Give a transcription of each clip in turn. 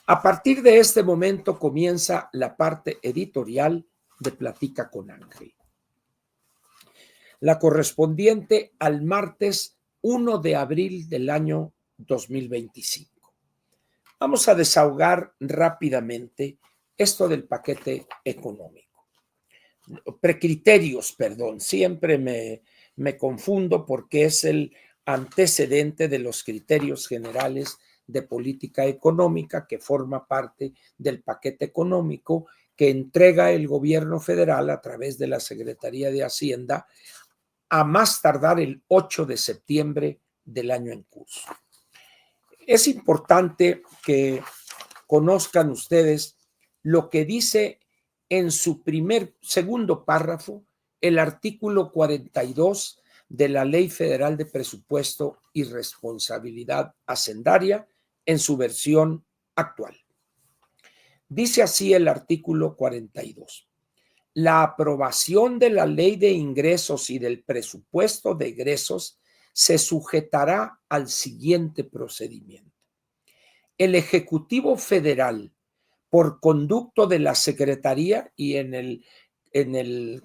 A partir de este momento comienza la parte editorial de Platica con Ángel, la correspondiente al martes 1 de abril del año 2025. Vamos a desahogar rápidamente esto del paquete económico. Precriterios, perdón, siempre me confundo porque es el antecedente de los criterios generales de política económica que forma parte del paquete económico que entrega el gobierno federal a través de la Secretaría de Hacienda a más tardar el 8 de septiembre del año en curso. Es importante que conozcan ustedes lo que dice en su segundo párrafo el artículo 42 de la Ley Federal de Presupuesto y Responsabilidad Hacendaria en su versión actual. Dice así el artículo 42. La aprobación de la Ley de Ingresos y del Presupuesto de Egresos se sujetará al siguiente procedimiento. El Ejecutivo Federal, por conducto de la Secretaría y en el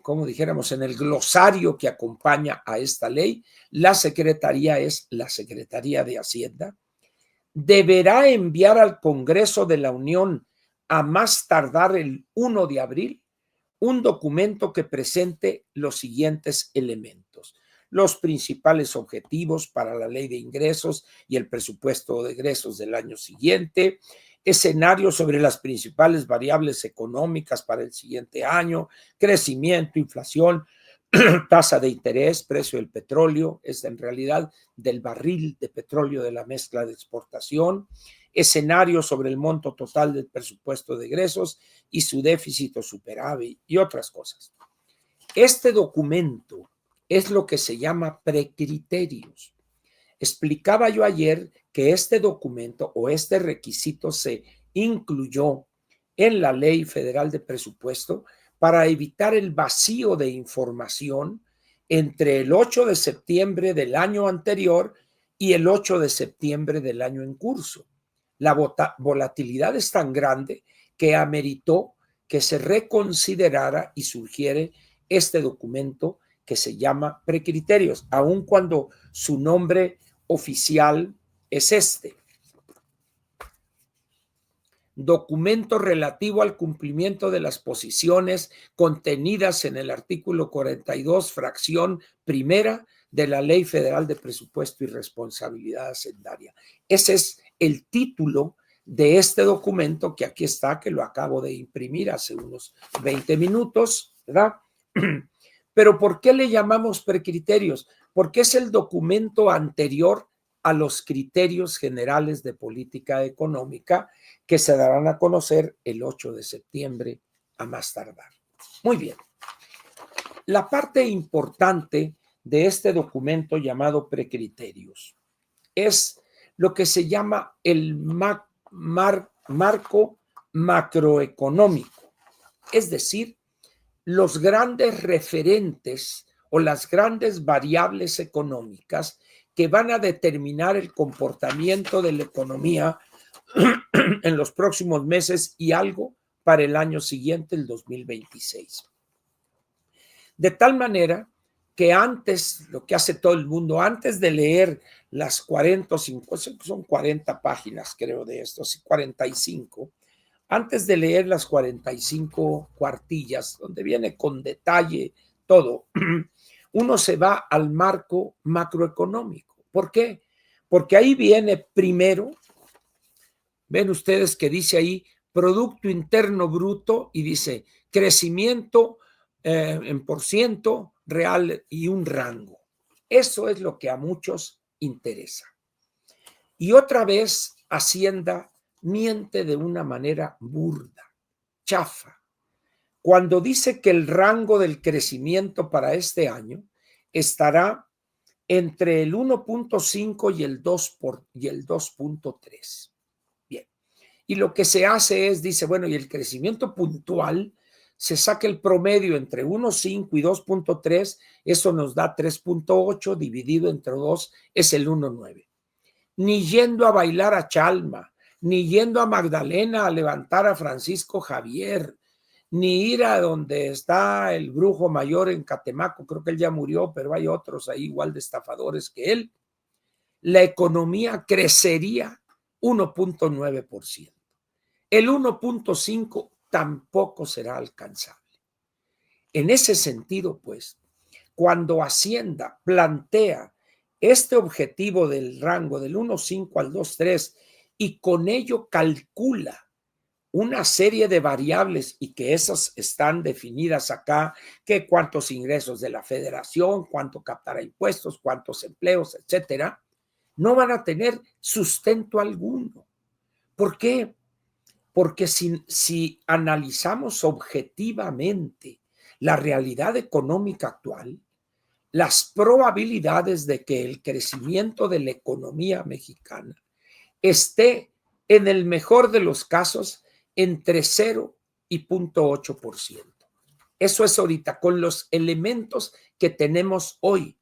glosario que acompaña a esta ley, la Secretaría es la Secretaría de Hacienda, deberá enviar al Congreso de la Unión a más tardar el 1 de abril un documento que presente los siguientes elementos: los principales objetivos para la ley de ingresos y el presupuesto de egresos del año siguiente, escenarios sobre las principales variables económicas para el siguiente año, crecimiento, inflación, tasa de interés, precio del petróleo, es en realidad del barril de petróleo de la mezcla de exportación, escenarios sobre el monto total del presupuesto de egresos y su déficit o superávit y otras cosas. Este documento es lo que se llama precriterios. Explicaba yo ayer que este documento o este requisito se incluyó en la Ley Federal de Presupuesto para evitar el vacío de información entre el 8 de septiembre del año anterior y el 8 de septiembre del año en curso. La volatilidad es tan grande que ameritó que se reconsiderara y surgiere este documento que se llama precriterios, aun cuando su nombre oficial es este. Documento relativo al cumplimiento de las posiciones contenidas en el artículo 42, fracción primera de la Ley Federal de Presupuesto y Responsabilidad Hacendaria. Ese es el título de este documento que aquí está, que lo acabo de imprimir hace unos 20 minutos, ¿verdad? Pero ¿por qué le llamamos precriterios? Porque es el documento anterior a los criterios generales de política económica que se darán a conocer el 8 de septiembre a más tardar. Muy bien. La parte importante de este documento llamado precriterios es lo que se llama el marco macroeconómico, es decir, los grandes referentes o las grandes variables económicas que van a determinar el comportamiento de la economía en los próximos meses y algo para el año siguiente, el 2026. De tal manera que antes, lo que hace todo el mundo, antes de leer las 40 o 50, son 40 páginas creo de esto, 45, antes de leer las 45 cuartillas, donde viene con detalle todo, uno se va al marco macroeconómico. ¿Por qué? Porque ahí viene primero, ven ustedes que dice ahí Producto Interno Bruto y dice crecimiento en por ciento real y un rango. Eso es lo que a muchos interesa. Y otra vez Hacienda miente de una manera burda, chafa, cuando dice que el rango del crecimiento para este año estará entre el 1.5 y el 2.3. Bien. Y lo que se hace es, dice, bueno, y el crecimiento puntual, se saca el promedio entre 1.5 y 2.3, eso nos da 3.8, dividido entre 2 es el 1.9. Ni yendo a bailar a Chalma, ni yendo a Magdalena a levantar a Francisco Javier, ni ir a donde está el brujo mayor en Catemaco, creo que él ya murió, pero hay otros ahí igual de estafadores que él, la economía crecería 1.9%. El 1.5% tampoco será alcanzable. En ese sentido, pues, cuando Hacienda plantea este objetivo del rango del 1.5 al 2.3 y con ello calcula una serie de variables y que esas están definidas acá, que cuántos ingresos de la federación, cuánto captará impuestos, cuántos empleos, etcétera, no van a tener sustento alguno. ¿Por qué? Porque si analizamos objetivamente la realidad económica actual, las probabilidades de que el crecimiento de la economía mexicana esté, en el mejor de los casos, entre 0 y 0.8%. Eso es ahorita, con los elementos que tenemos hoy.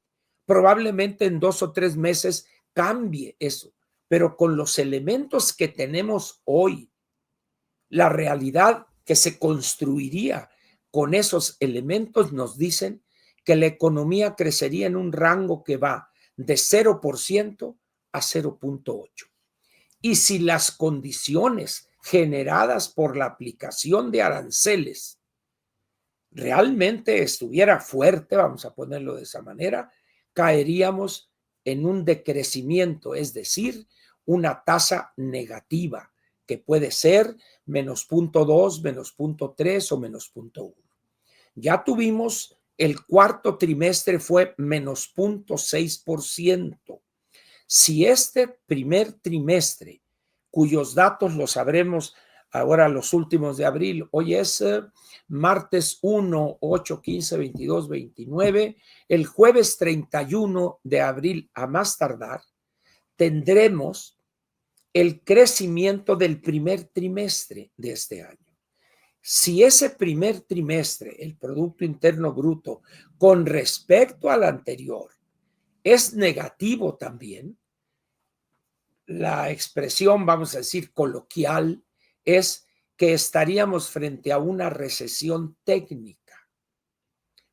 Probablemente en 2 o 3 meses cambie eso, pero con los elementos que tenemos hoy, la realidad que se construiría con esos elementos nos dicen que la economía crecería en un rango que va de 0% a 0.8%. Y si las condiciones generadas por la aplicación de aranceles realmente estuviera fuerte, vamos a ponerlo de esa manera, caeríamos en un decrecimiento, es decir, una tasa negativa, que puede ser menos 0.2, menos 0.3 o menos 0.1. Ya tuvimos el cuarto trimestre fue menos 0.6%. Si este primer trimestre, cuyos datos los sabremos ahora los últimos de abril, hoy es martes 1, 8, 15, 22, 29, el jueves 31 de abril a más tardar, tendremos el crecimiento del primer trimestre de este año. Si ese primer trimestre, el Producto Interno Bruto, con respecto al anterior, es negativo también, la expresión, vamos a decir, coloquial, es que estaríamos frente a una recesión técnica,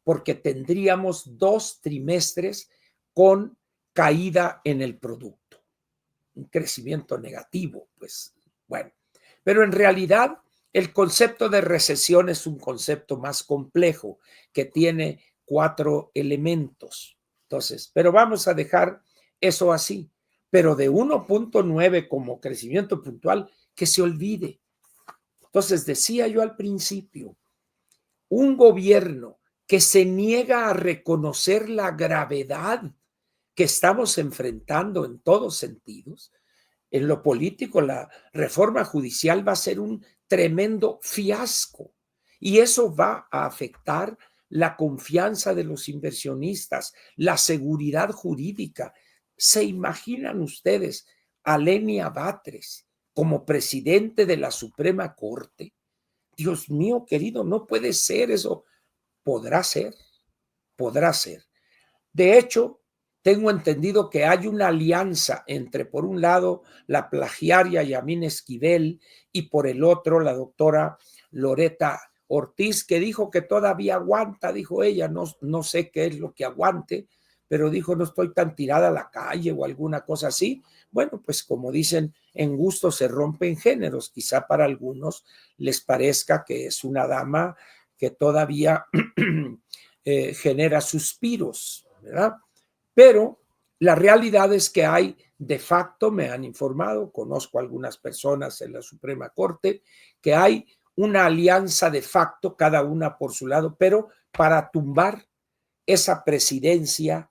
porque tendríamos 2 trimestres con caída en el producto, un crecimiento negativo, pues bueno. Pero en realidad el concepto de recesión es un concepto más complejo que tiene 4 elementos. Entonces, pero vamos a dejar eso así. Pero de 1.9 como crecimiento puntual, que se olvide. Entonces, decía yo al principio, un gobierno que se niega a reconocer la gravedad que estamos enfrentando en todos sentidos, en lo político, la reforma judicial va a ser un tremendo fiasco y eso va a afectar la confianza de los inversionistas, la seguridad jurídica. ¿Se imaginan ustedes a Lenia Batres como presidente de la Suprema Corte? Dios mío querido, no puede ser eso. Podrá ser, podrá ser. De hecho, tengo entendido que hay una alianza entre, por un lado, la plagiaria Yamín Esquivel y por el otro, la doctora Loreta Ortiz, que dijo que todavía aguanta, dijo ella, no sé qué es lo que aguante, pero dijo no estoy tan tirada a la calle o alguna cosa así. Bueno, pues como dicen, en gusto se rompen géneros. Quizá para algunos les parezca que es una dama que todavía genera suspiros, ¿verdad? Pero la realidad es que hay, de facto, me han informado, conozco a algunas personas en la Suprema Corte, que hay una alianza de facto, cada una por su lado, pero para tumbar esa presidencia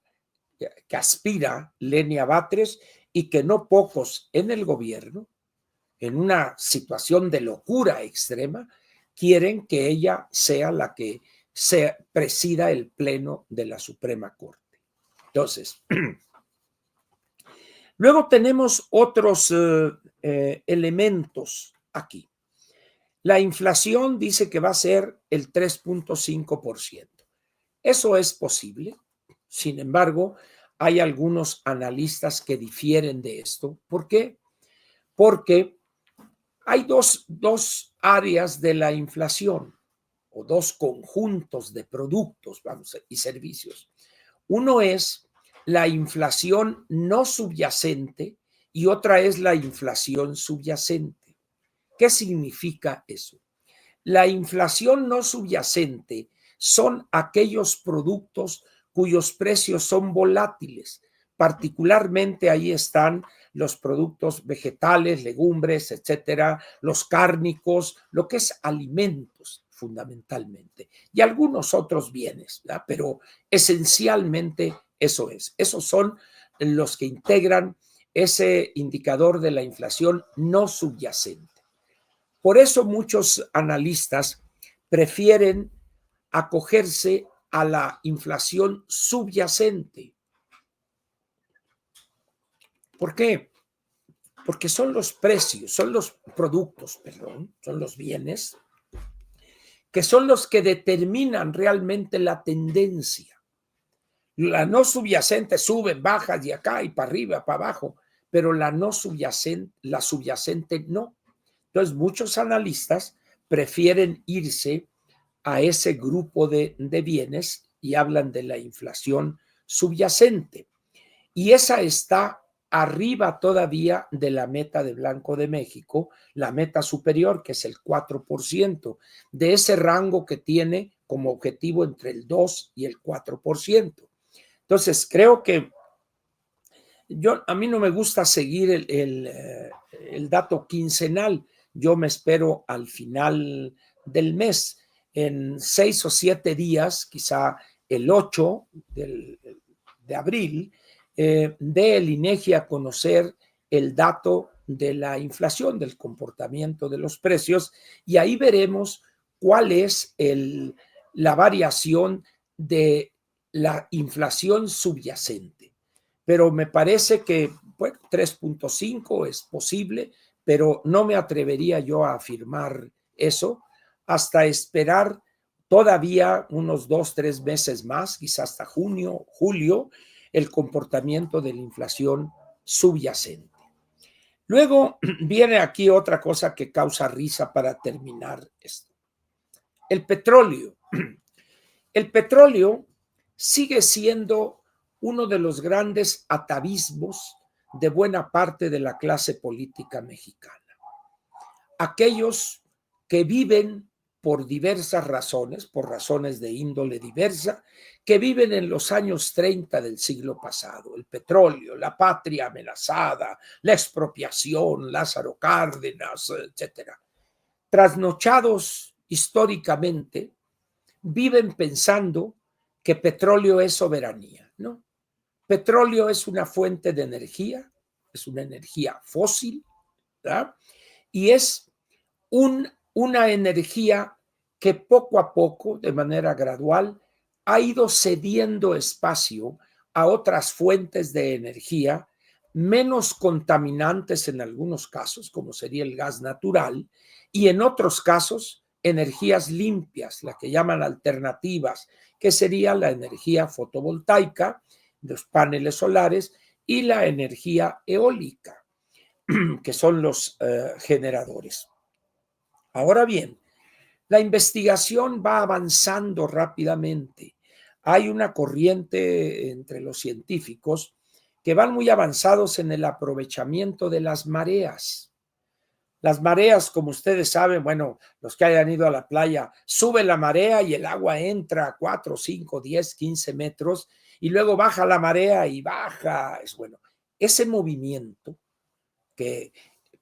que aspira Lenia Batres y que no pocos en el gobierno, en una situación de locura extrema, quieren que ella sea la que se presida el pleno de la Suprema Corte. Entonces, luego tenemos otros elementos aquí. La inflación dice que va a ser el 3.5%. Eso es posible. Sin embargo, hay algunos analistas que difieren de esto. ¿Por qué? Porque Hay dos áreas de la inflación o dos conjuntos de productos, vamos, y servicios. Uno es la inflación no subyacente y otra es la inflación subyacente. ¿Qué significa eso? La inflación no subyacente son aquellos productos cuyos precios son volátiles. Particularmente ahí están los productos vegetales, legumbres, etcétera, los cárnicos, lo que es alimentos fundamentalmente, y algunos otros bienes, ¿verdad? Pero esencialmente eso es. Esos son los que integran ese indicador de la inflación no subyacente. Por eso muchos analistas prefieren acogerse a la inflación subyacente. ¿Por qué? Porque son los precios, son los productos, perdón, son los bienes, que son los que determinan realmente la tendencia. La no subyacente sube, baja de acá y para arriba, para abajo, pero la subyacente no. Entonces, muchos analistas prefieren irse a ese grupo de bienes y hablan de la inflación subyacente. Y esa está arriba todavía de la meta de Banco de México, la meta superior, que es el 4%, de ese rango que tiene como objetivo entre el 2 y el 4%. Entonces, creo que a mí no me gusta seguir el dato quincenal. Yo me espero al final del mes, en 6 o 7 días, quizá el 8 de abril, de el INEGI a conocer el dato de la inflación, del comportamiento de los precios, y ahí veremos cuál es la variación de la inflación subyacente. Pero me parece que bueno, 3.5 es posible, pero no me atrevería yo a afirmar eso hasta esperar todavía unos 2-3 meses más, quizás hasta junio, julio, el comportamiento de la inflación subyacente. Luego viene aquí otra cosa que causa risa para terminar esto. El petróleo. El petróleo sigue siendo uno de los grandes atavismos de buena parte de la clase política mexicana. Aquellos que viven por diversas razones, por razones de índole diversa, que viven en los años 30 del siglo pasado, el petróleo, la patria amenazada, la expropiación, Lázaro Cárdenas, etcétera. Trasnochados históricamente, viven pensando que petróleo es soberanía, ¿no? Petróleo es una fuente de energía, es una energía fósil, ¿verdad? Y es una energía que poco a poco, de manera gradual, ha ido cediendo espacio a otras fuentes de energía menos contaminantes en algunos casos, como sería el gas natural, y en otros casos, energías limpias, la que llaman alternativas, que sería la energía fotovoltaica, los paneles solares, y la energía eólica, que son los generadores. Ahora bien, la investigación va avanzando rápidamente. Hay una corriente entre los científicos que van muy avanzados en el aprovechamiento de las mareas. Las mareas, como ustedes saben, bueno, los que hayan ido a la playa, sube la marea y el agua entra a 4, 5, 10, 15 metros y luego baja la marea y baja. Es bueno, ese movimiento que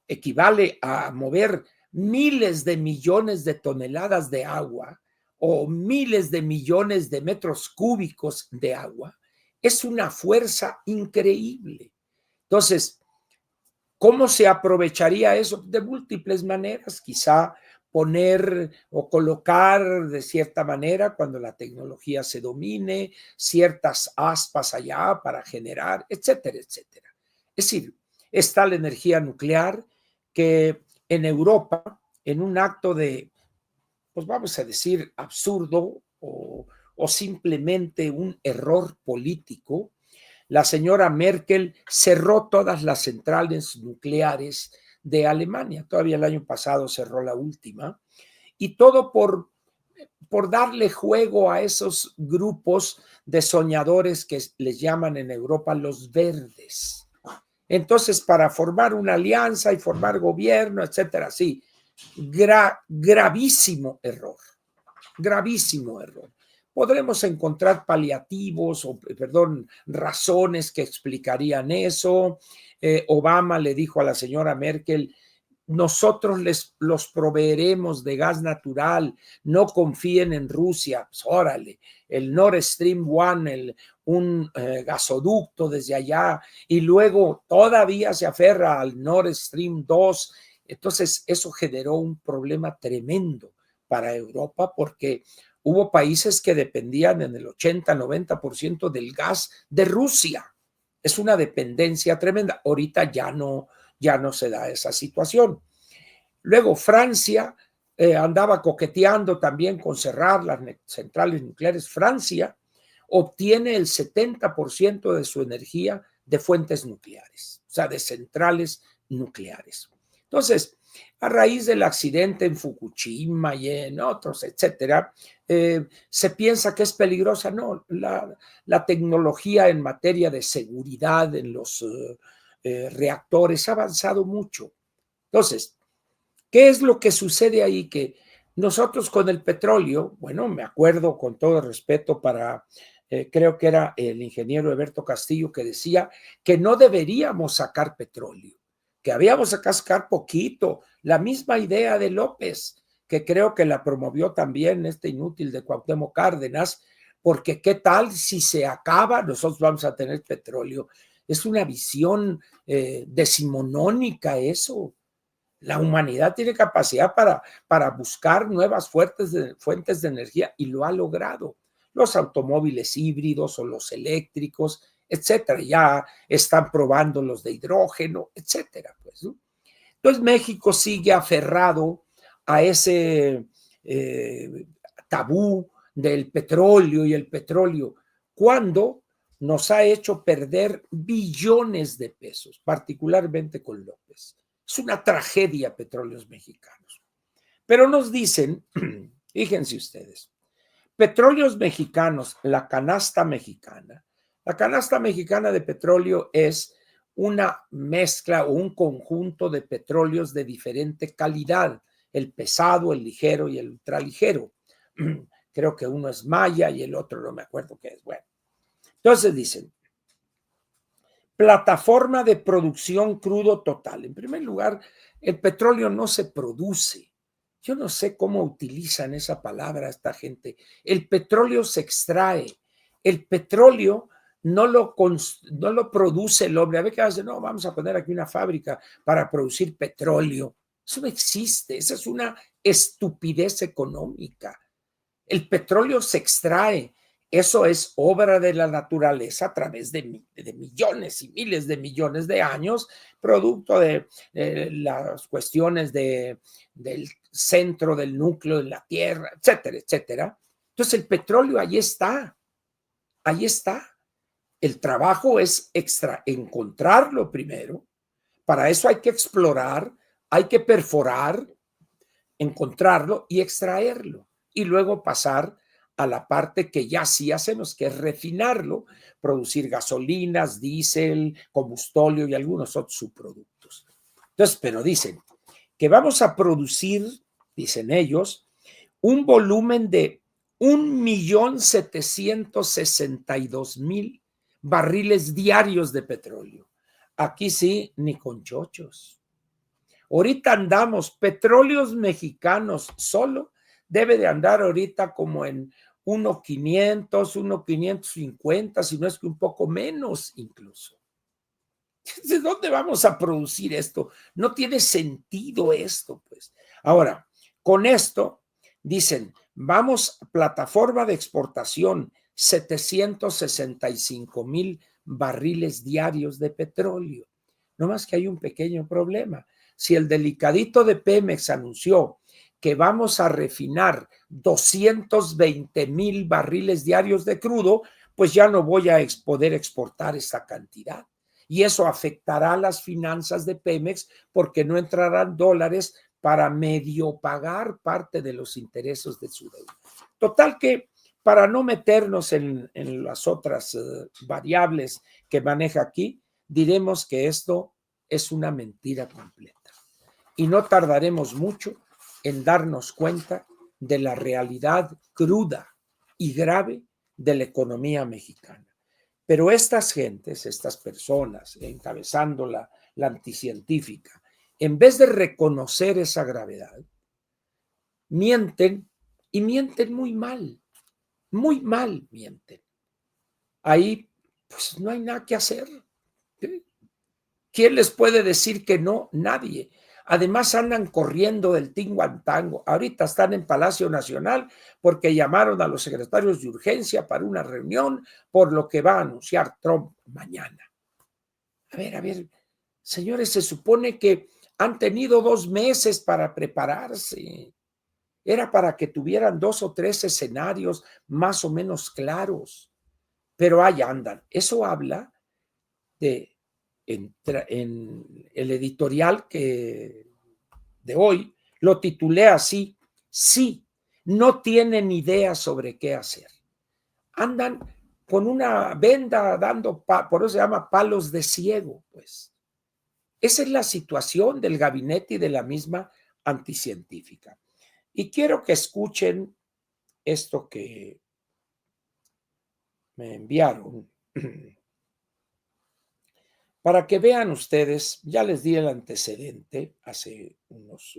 equivale a mover miles de millones de toneladas de agua o miles de millones de metros cúbicos de agua, es una fuerza increíble. Entonces, ¿cómo se aprovecharía eso? De múltiples maneras, quizá poner o colocar de cierta manera cuando la tecnología se domine, ciertas aspas allá para generar, etcétera, etcétera. Es decir, está la energía nuclear que en Europa, en un acto de, pues vamos a decir, absurdo o simplemente un error político, la señora Merkel cerró todas las centrales nucleares de Alemania. Todavía el año pasado cerró la última. Y todo por darle juego a esos grupos de soñadores que les llaman en Europa los verdes. Entonces, para formar una alianza y formar gobierno, etcétera, sí, gravísimo error, gravísimo error. Podremos encontrar paliativos, razones que explicarían eso. Obama le dijo a la señora Merkel: nosotros los proveeremos de gas natural, no confíen en Rusia. Pues, órale, el Nord Stream 1, un gasoducto desde allá, y luego todavía se aferra al Nord Stream 2. Entonces, eso generó un problema tremendo para Europa, porque hubo países que dependían en el 80-90% del gas de Rusia. Es una dependencia tremenda. Ahorita ya no se da esa situación. Luego Francia andaba coqueteando también con cerrar las centrales nucleares. Francia obtiene el 70% de su energía de fuentes nucleares, o sea, de centrales nucleares. Entonces, a raíz del accidente en Fukushima y en otros, etcétera, se piensa que es peligrosa. No, la tecnología en materia de seguridad en los reactores ha avanzado mucho. Entonces, ¿qué es lo que sucede ahí? Que nosotros con el petróleo, bueno, me acuerdo con todo respeto para, creo que era el ingeniero Eberto Castillo, que decía que no deberíamos sacar petróleo, que habíamos que sacar poquito. La misma idea de López, que creo que la promovió también este inútil de Cuauhtémoc Cárdenas, porque qué tal si se acaba, nosotros vamos a tener petróleo. Es una visión decimonónica eso. La humanidad tiene capacidad para buscar nuevas fuentes de energía y lo ha logrado. Los automóviles híbridos o los eléctricos, etcétera, ya están probando los de hidrógeno, etcétera. Pues, ¿no? Entonces México sigue aferrado a ese tabú del petróleo y el petróleo, cuando nos ha hecho perder billones de pesos, particularmente con López. Es una tragedia Petróleos Mexicanos. Pero nos dicen, fíjense ustedes, Petróleos Mexicanos, la canasta mexicana de petróleo es una mezcla o un conjunto de petróleos de diferente calidad, el pesado, el ligero y el ultraligero. Creo que uno es Maya y el otro no me acuerdo qué es. Bueno, entonces dicen, plataforma de producción crudo total. En primer lugar, el petróleo no se produce. Yo no sé cómo utilizan esa palabra esta gente. El petróleo se extrae. El petróleo no lo produce el hombre. A ver qué hace. No, vamos a poner aquí una fábrica para producir petróleo. Eso no existe. Esa es una estupidez económica. El petróleo se extrae. Eso es obra de la naturaleza a través de millones y miles de millones de años, producto de las cuestiones del centro del núcleo de la Tierra, etcétera, etcétera. Entonces el petróleo ahí está, ahí está. El trabajo es encontrarlo primero. Para eso hay que explorar, hay que perforar, encontrarlo y extraerlo, y luego pasar a la parte que ya sí hacemos, que es refinarlo, producir gasolinas, diésel, combustóleo y algunos otros subproductos. Entonces, pero dicen que vamos a producir, dicen ellos, un volumen de 1.762.000 barriles diarios de petróleo. Aquí sí, ni con chochos. Ahorita andamos, Petróleos Mexicanos solo debe de andar ahorita como en 1.500, 1.550, si no es que un poco menos incluso. ¿De dónde vamos a producir esto? No tiene sentido esto, pues. Ahora, con esto, dicen, vamos a plataforma de exportación, 765.000 barriles diarios de petróleo. No más que hay un pequeño problema. Si el delicadito de Pemex anunció que vamos a refinar 220.000 barriles diarios de crudo, pues ya no voy a poder exportar esa cantidad. y eso afectará las finanzas de Pemex porque no entrarán dólares para medio pagar parte de los intereses de su deuda. Total que para no meternos en las otras variables que maneja aquí, diremos que esto es una mentira completa. Y no tardaremos mucho en darnos cuenta de la realidad cruda y grave de la economía mexicana. Pero estas gentes, estas personas, encabezando la anticientífica, en vez de reconocer esa gravedad, mienten y mienten muy mal mienten. Ahí, pues no hay nada que hacer. ¿Quién les puede decir que no? Nadie. Además andan corriendo del tingo al tango. Ahorita están en Palacio Nacional porque llamaron a los secretarios de urgencia para una reunión por lo que va a anunciar Trump mañana. A ver, señores, se supone que han tenido 2 meses para prepararse. Era para que tuvieran 2 o 3 escenarios más o menos claros, pero ahí andan. Eso habla de, en el editorial de hoy, lo titulé así: sí, no tienen idea sobre qué hacer. Andan con una venda dando, por eso se llama palos de ciego, pues. Esa es la situación del gabinete y de la misma anticientífica. Y quiero que escuchen esto que me enviaron para que vean ustedes. Ya les di el antecedente hace unos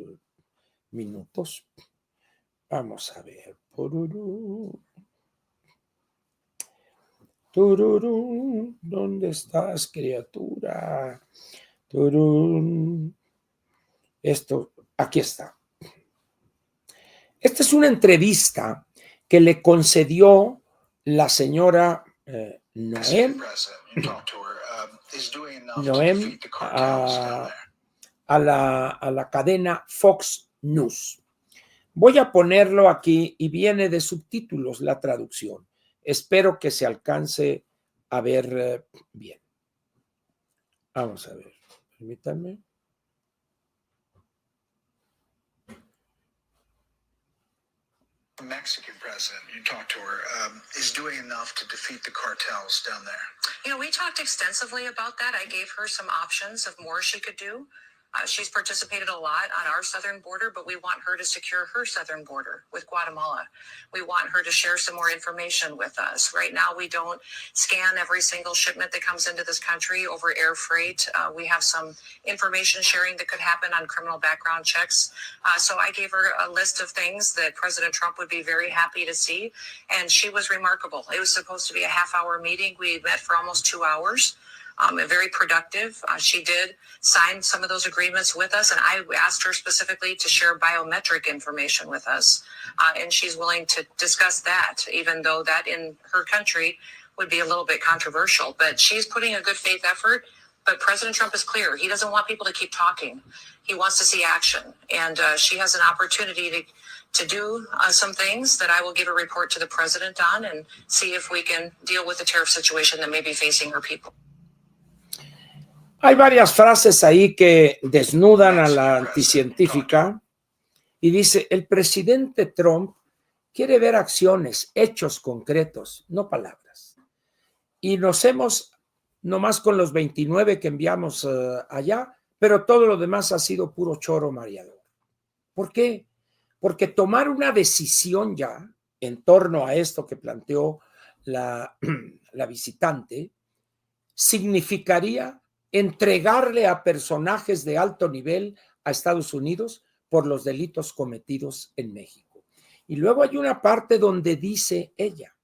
minutos. Vamos a ver. Tururú, ¿dónde estás, criatura? Tururú. Esto, aquí está. Esta es una entrevista que le concedió la señora Noem a la cadena Fox News. Voy a ponerlo aquí y viene de subtítulos la traducción. Espero que se alcance a ver bien. Vamos a ver, permítanme. Mexican president, you talked to her, is doing enough to defeat the cartels down there? You know, we talked extensively about that. I gave her some options of more she could do. She's participated a lot on our southern border, but we want her to secure her southern border with Guatemala. We want her to share some more information with us. Right now, we don't scan every single shipment that comes into this country over air freight. We have some information sharing that could happen on criminal background checks. So I gave her a list of things that President Trump would be very happy to see, and she was remarkable. It was supposed to be a half-hour meeting. We met for almost 2 hours. Very productive. She did sign some of those agreements with us, and I asked her specifically to share biometric information with us, and she's willing to discuss that, even though that in her country would be a little bit controversial. But she's putting a good faith effort, but President Trump is clear. He doesn't want people to keep talking. He wants to see action, and she has an opportunity to do some things that I will give a report to the president on and see if we can deal with the tariff situation that may be facing her people. Hay varias frases ahí que desnudan a la anticientífica y dice: el presidente Trump quiere ver acciones, hechos concretos, no palabras. Y nos hemos, nomás con los 29 que enviamos allá, pero todo lo demás ha sido puro choro mareador. ¿Por qué? Porque tomar una decisión ya en torno a esto que planteó la visitante significaría entregarle a personajes de alto nivel a Estados Unidos por los delitos cometidos en México. Y luego hay una parte donde dice ella,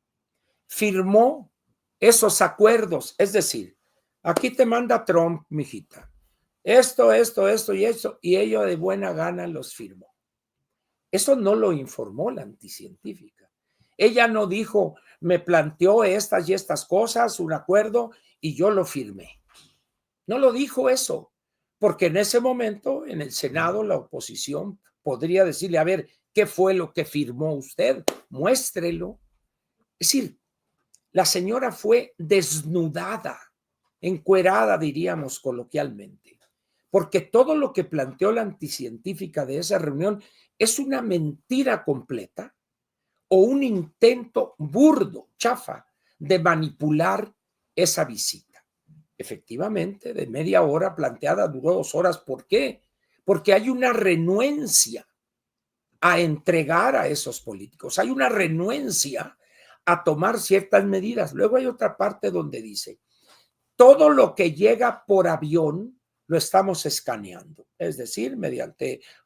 firmó esos acuerdos, es decir, aquí te manda Trump, mijita, esto y eso, y ella de buena gana los firmó. Eso no lo informó la anticientífica. Ella no dijo, me planteó estas y estas cosas, un acuerdo, y yo lo firmé. No lo dijo eso, porque en ese momento en el Senado la oposición podría decirle, a ver, ¿qué fue lo que firmó usted? Muéstrelo. Es decir, la señora fue desnudada encuerada, diríamos coloquialmente, porque todo lo que planteó la anticientífica de esa reunión es una mentira completa o un intento burdo, chafa, de manipular esa visita. Efectivamente, de media hora planteada duró 2 horas. ¿Por qué? Porque hay una renuencia a entregar a esos políticos, hay una renuencia a tomar ciertas medidas. Luego hay otra parte donde dice, todo lo que llega por avión lo estamos escaneando, es decir,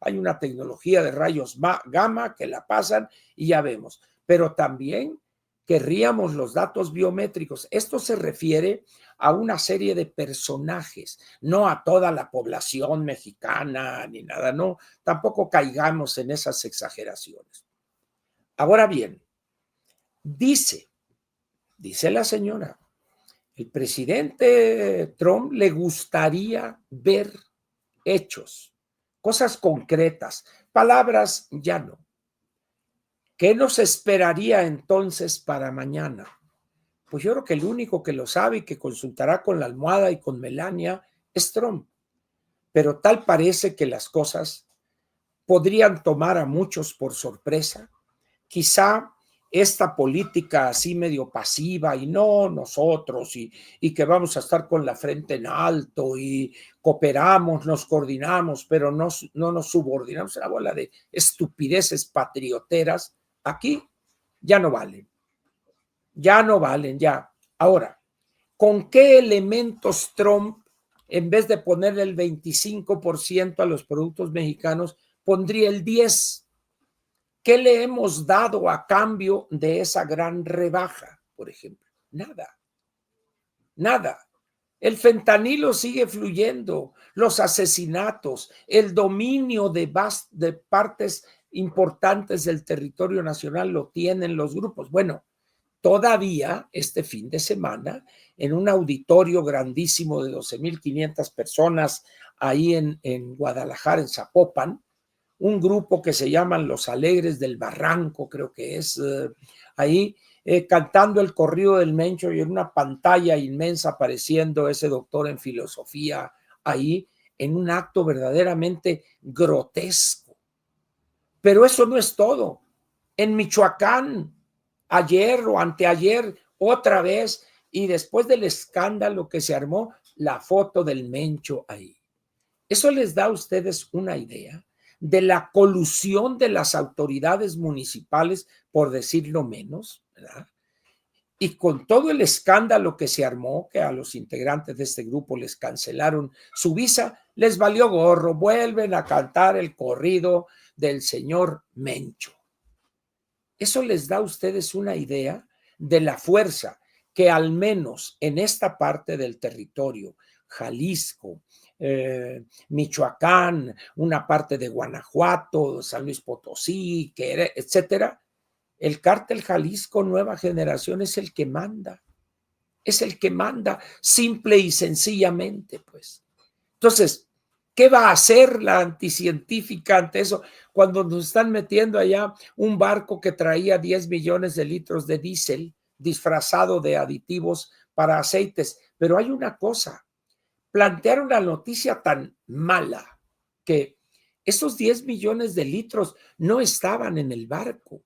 hay una tecnología de rayos gamma que la pasan y ya vemos, pero también querríamos los datos biométricos. Esto se refiere a una serie de personajes, no a toda la población mexicana ni nada, no, tampoco caigamos en esas exageraciones. Ahora bien, dice la señora, el presidente Trump le gustaría ver hechos, cosas concretas, palabras ya no. ¿Qué nos esperaría entonces para mañana? Pues yo creo que el único que lo sabe y que consultará con la almohada y con Melania es Trump. Pero tal parece que las cosas podrían tomar a muchos por sorpresa. Quizá esta política así medio pasiva y no nosotros y que vamos a estar con la frente en alto y cooperamos, nos coordinamos, pero no nos subordinamos a la bola de estupideces patrioteras, aquí ya no valen. Ya no valen, ya. Ahora, ¿con qué elementos Trump, en vez de ponerle el 25% a los productos mexicanos, pondría el 10%? ¿Qué le hemos dado a cambio de esa gran rebaja, por ejemplo? Nada, nada. El fentanilo sigue fluyendo, los asesinatos, el dominio de partes importantes del territorio nacional lo tienen los grupos. Bueno, todavía este fin de semana, en un auditorio grandísimo de 12,500 personas ahí en Guadalajara, en Zapopan, un grupo que se llaman Los Alegres del Barranco, creo que es ahí, cantando el corrido del Mencho y en una pantalla inmensa apareciendo ese doctor en filosofía ahí, en un acto verdaderamente grotesco. Pero eso no es todo. En Michoacán, ayer o anteayer, otra vez, y después del escándalo que se armó, la foto del Mencho ahí. Eso les da a ustedes una idea de la colusión de las autoridades municipales, por decirlo menos, ¿verdad? Y con todo el escándalo que se armó, que a los integrantes de este grupo les cancelaron su visa, les valió gorro, vuelven a cantar el corrido del señor Mencho. Eso les da a ustedes una idea de la fuerza que al menos en esta parte del territorio, Jalisco, Michoacán, una parte de Guanajuato, San Luis Potosí, etcétera, el cártel Jalisco Nueva Generación es el que manda, simple y sencillamente, pues. Entonces, ¿qué va a hacer la anticientífica ante eso cuando nos están metiendo allá un barco que traía 10 millones de litros de diésel disfrazado de aditivos para aceites? Pero hay una cosa, plantearon una noticia tan mala que esos 10 millones de litros no estaban en el barco.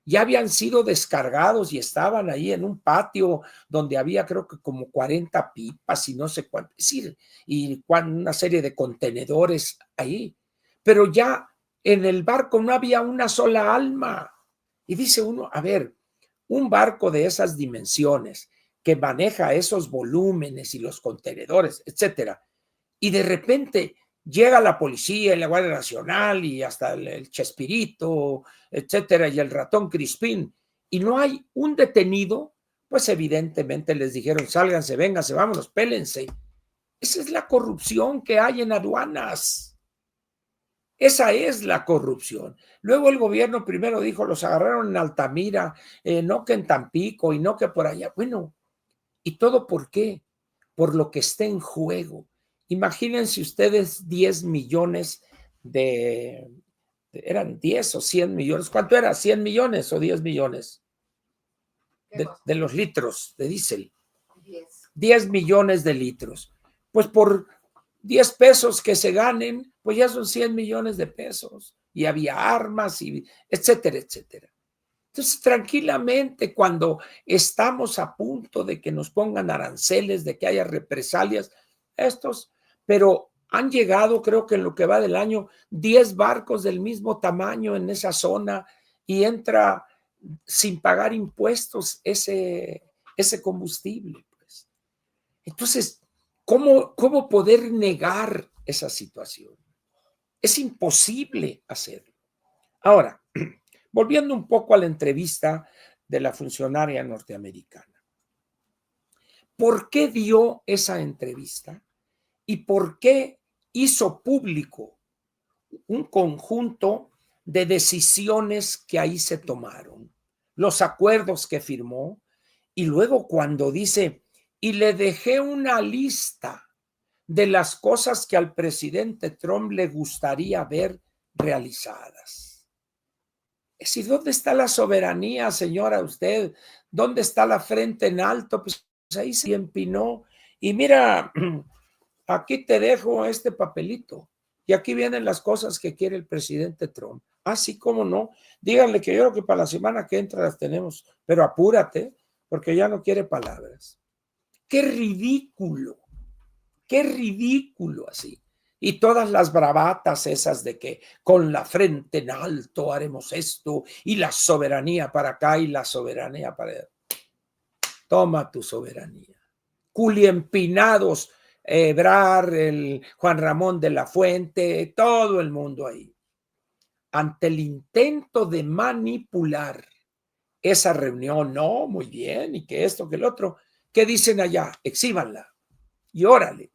Ya habían sido descargados y estaban ahí en un patio donde había creo que como 40 pipas y no sé cuánto, es decir, y una serie de contenedores ahí. Pero ya en el barco no había una sola alma. Y dice uno, a ver, un barco de esas dimensiones que maneja esos volúmenes y los contenedores, etcétera, y de repente llega la policía y la Guardia Nacional y hasta el Chespirito, etcétera, y el ratón Crispín, y no hay un detenido, pues evidentemente les dijeron, sálganse, vénganse, vámonos, pélense. Esa es la corrupción que hay en aduanas. Esa es la corrupción. Luego el gobierno primero dijo, los agarraron en Altamira, no que en Tampico y no que por allá. Bueno, ¿y todo por qué? Por lo que está en juego. Imagínense ustedes 10 millones eran 10 o 100 millones. ¿Cuánto era? ¿100 millones o 10 millones? De los litros de diésel. 10 millones de litros. Pues por 10 pesos que se ganen, pues ya son 100 millones de pesos. Y había armas, y etcétera, etcétera. Entonces, tranquilamente, cuando estamos a punto de que nos pongan aranceles, de que haya represalias, pero han llegado, creo que en lo que va del año, 10 barcos del mismo tamaño en esa zona y entra sin pagar impuestos ese combustible. Pues. Entonces, ¿cómo poder negar esa situación? Es imposible hacerlo. Ahora, volviendo un poco a la entrevista de la funcionaria norteamericana. ¿Por qué dio esa entrevista? ¿Y por qué hizo público un conjunto de decisiones que ahí se tomaron? Los acuerdos que firmó, y luego cuando dice, y le dejé una lista de las cosas que al presidente Trump le gustaría ver realizadas. Es decir, ¿dónde está la soberanía, señora, usted? ¿Dónde está la frente en alto? Pues ahí se empinó. Y mira, aquí te dejo este papelito. Y aquí vienen las cosas que quiere el presidente Trump. Así como no. Díganle que yo creo que para la semana que entra las tenemos. Pero apúrate, porque ya no quiere palabras. ¡Qué ridículo! ¡Qué ridículo así! Y todas las bravatas esas de que con la frente en alto haremos esto y la soberanía para acá y la soberanía para allá. Toma tu soberanía. Culiempinados, Ebrard, el Juan Ramón de la Fuente, todo el mundo ahí. Ante el intento de manipular esa reunión, no, muy bien, y que esto, que el otro, ¿qué dicen allá? Exhíbanla y órale.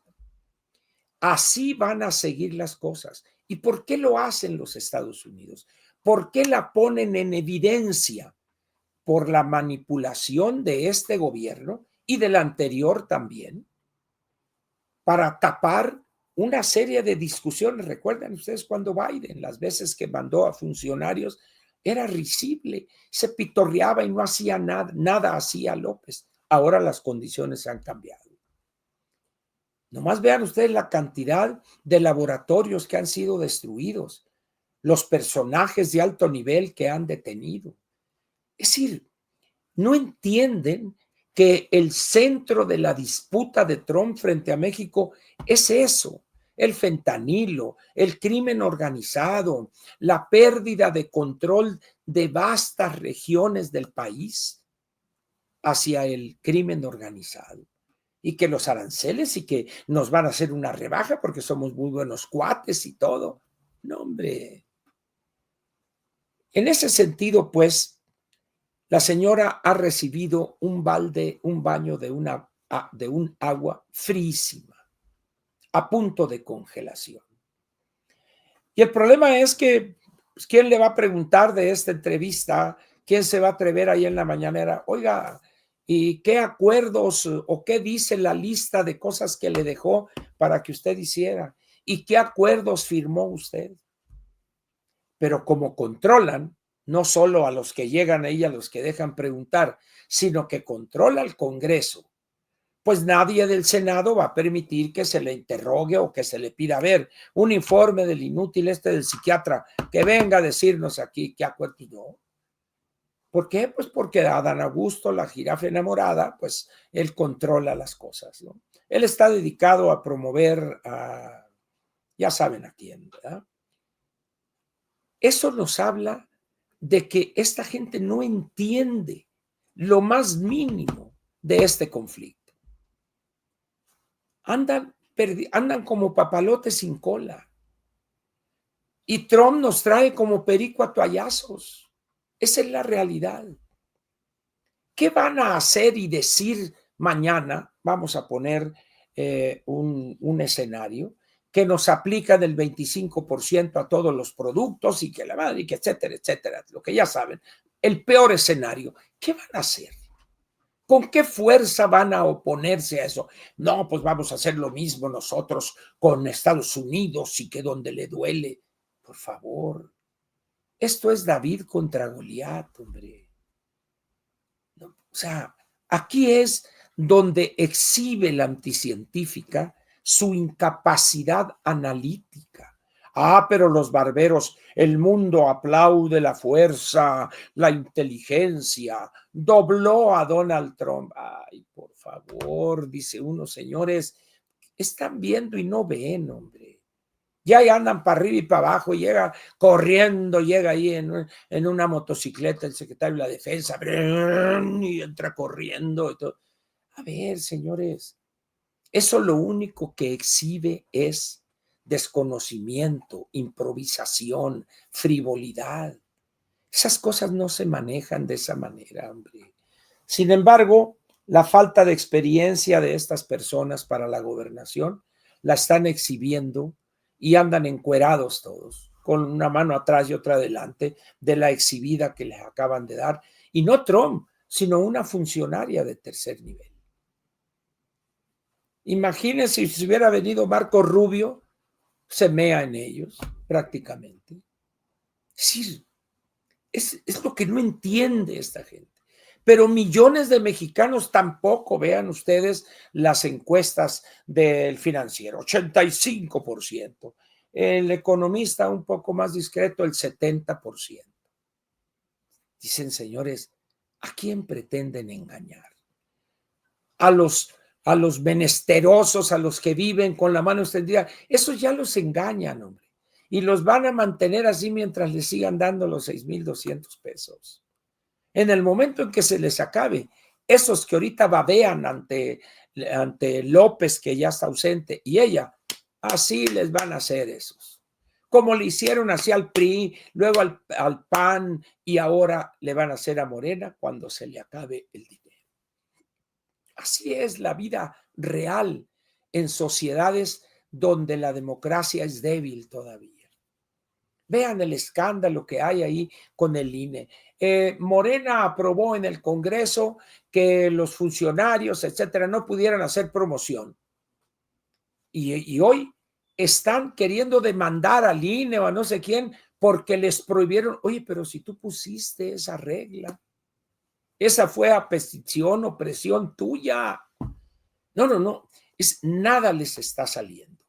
Así van a seguir las cosas. ¿Y por qué lo hacen los Estados Unidos? ¿Por qué la ponen en evidencia? Por la manipulación de este gobierno y del anterior también, para tapar una serie de discusiones. Recuerdan ustedes cuando Biden, las veces que mandó a funcionarios, era risible, se pitorreaba y no hacía nada, nada hacía López. Ahora las condiciones han cambiado. Nomás vean ustedes la cantidad de laboratorios que han sido destruidos, los personajes de alto nivel que han detenido. Es decir, no entienden que el centro de la disputa de Trump frente a México es eso, el fentanilo, el crimen organizado, la pérdida de control de vastas regiones del país hacia el crimen organizado. Y que los aranceles y que nos van a hacer una rebaja porque somos muy buenos cuates y todo. No, hombre. En ese sentido, pues, la señora ha recibido un baño de un agua frísima, a punto de congelación. Y el problema es que, pues, ¿quién le va a preguntar de esta entrevista? ¿Quién se va a atrever ahí en la mañanera? Oiga, ¿y qué acuerdos o qué dice la lista de cosas que le dejó para que usted hiciera? ¿Y qué acuerdos firmó usted? Pero como controlan, no solo a los que llegan ahí, a los que dejan preguntar, sino que controla el Congreso, pues nadie del Senado va a permitir que se le interrogue o que se le pida ver un informe del inútil del psiquiatra que venga a decirnos aquí qué acuerdo. No. ¿Por qué? Pues porque a Adán Augusto, la jirafa enamorada, pues él controla las cosas, ¿no? Él está dedicado a promover a, ya saben a quién, ¿verdad? Eso nos habla de que esta gente no entiende lo más mínimo de este conflicto. Andan como papalotes sin cola. Y Trump nos trae como perico a toallazos. Esa es la realidad. ¿Qué van a hacer y decir mañana? Vamos a poner un escenario que nos aplica del 25% a todos los productos y que la madre, y que etcétera, etcétera, lo que ya saben. El peor escenario. ¿Qué van a hacer? ¿Con qué fuerza van a oponerse a eso? No, pues vamos a hacer lo mismo nosotros con Estados Unidos y que donde le duele. Por favor, esto es David contra Goliat, hombre. No, o sea, aquí es donde exhibe la anticientífica su incapacidad analítica. Ah, pero los barberos, el mundo aplaude la fuerza, la inteligencia, dobló a Donald Trump. Ay, por favor, dice uno, señores, están viendo y no ven, hombre. Ya andan para arriba y para abajo, llega corriendo, llega ahí en una motocicleta el secretario de la Defensa y entra corriendo y todo. A ver, señores, eso lo único que exhibe es desconocimiento, improvisación, frivolidad. Esas cosas no se manejan de esa manera, hombre. Sin embargo, la falta de experiencia de estas personas para la gobernación la están exhibiendo y andan encuerados todos, con una mano atrás y otra adelante de la exhibida que les acaban de dar. Y no Trump, sino una funcionaria de tercer nivel. Imagínense si hubiera venido Marco Rubio, se mea en ellos prácticamente. Sí, es lo que no entiende esta gente. Pero millones de mexicanos tampoco. Vean ustedes las encuestas del Financiero, 85%. El Economista, un poco más discreto, el 70%. Dicen, señores, ¿a quién pretenden engañar? A los menesterosos, a los que viven con la mano extendida, esos ya los engañan, hombre. Y los van a mantener así mientras les sigan dando los 6,200 pesos. En el momento en que se les acabe, esos que ahorita babean ante López, que ya está ausente, y ella, así les van a hacer esos. Como le hicieron así al PRI, luego al PAN, y ahora le van a hacer a Morena cuando se le acabe el dinero. Así es la vida real en sociedades donde la democracia es débil todavía. Vean el escándalo que hay ahí con el INE. Morena aprobó en el Congreso que los funcionarios, etcétera, no pudieran hacer promoción. Y hoy están queriendo demandar al INE o a no sé quién porque les prohibieron. Oye, pero si tú pusiste esa regla, esa fue a petición o presión tuya. No. Nada les está saliendo.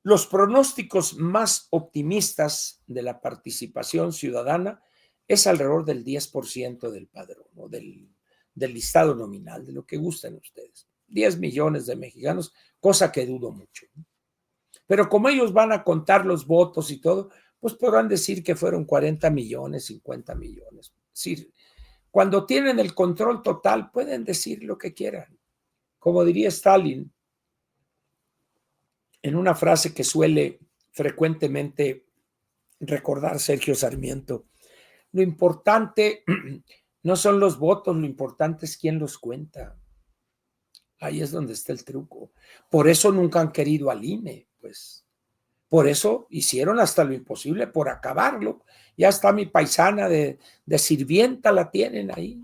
Los pronósticos más optimistas de la participación ciudadana es alrededor del 10% del padrón, o del listado nominal, de lo que gusten ustedes. 10 millones de mexicanos, cosa que dudo mucho. Pero como ellos van a contar los votos y todo, pues podrán decir que fueron 40 millones, 50 millones. Es decir, cuando tienen el control total, pueden decir lo que quieran. Como diría Stalin, en una frase que suele frecuentemente recordar Sergio Sarmiento, lo importante no son los votos, lo importante es quién los cuenta. Ahí es donde está el truco. Por eso nunca han querido al INE, pues. Por eso hicieron hasta lo imposible por acabarlo. Ya está mi paisana de sirvienta, la tienen ahí.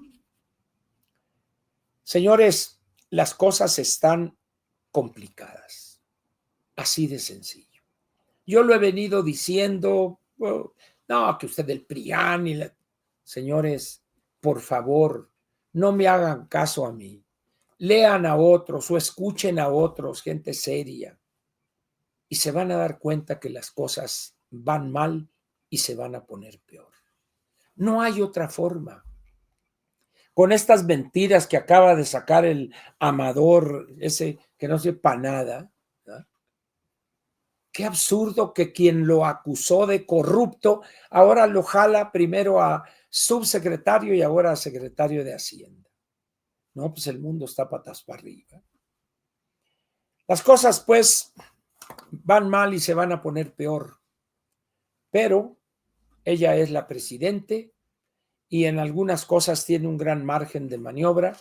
Señores, las cosas están complicadas. Así de sencillo. Yo lo he venido diciendo, no, que usted del PRIAN y Señores, por favor, no me hagan caso a mí. Lean a otros o escuchen a otros, gente seria, y se van a dar cuenta que las cosas van mal y se van a poner peor. No hay otra forma. Con estas mentiras que acaba de sacar el Amador, ese que no sepa nada, ¿no? Qué absurdo que quien lo acusó de corrupto ahora lo jala primero a subsecretario y ahora a secretario de Hacienda. No, pues el mundo está patas para arriba. Las cosas pues van mal y se van a poner peor, pero ella es la presidente y en algunas cosas tiene un gran margen de maniobra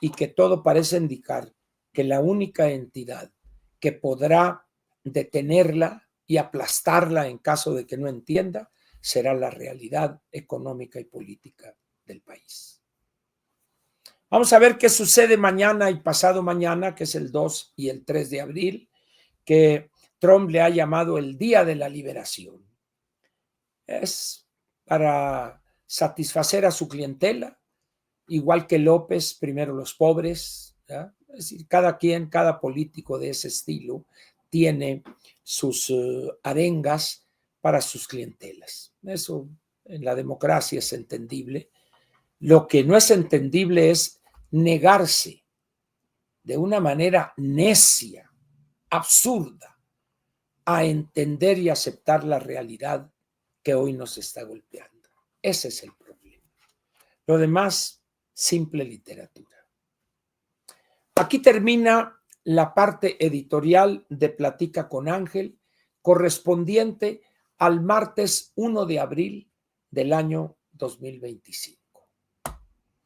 y que todo parece indicar que la única entidad que podrá detenerla y aplastarla en caso de que no entienda será la realidad económica y política del país. Vamos a ver qué sucede mañana y pasado mañana, que es el 2 y el 3 de abril, que Trump le ha llamado el Día de la Liberación. Es para satisfacer a su clientela, igual que López, primero los pobres, ¿ya? Es decir, cada quien, cada político de ese estilo tiene sus arengas para sus clientelas. Eso en la democracia es entendible. Lo que no es entendible es negarse de una manera necia, absurda, a entender y aceptar la realidad que hoy nos está golpeando. Ese es el problema. Lo demás, simple literatura. Aquí termina la parte editorial de Platica con Ángel, correspondiente al martes 1 de abril del año 2025.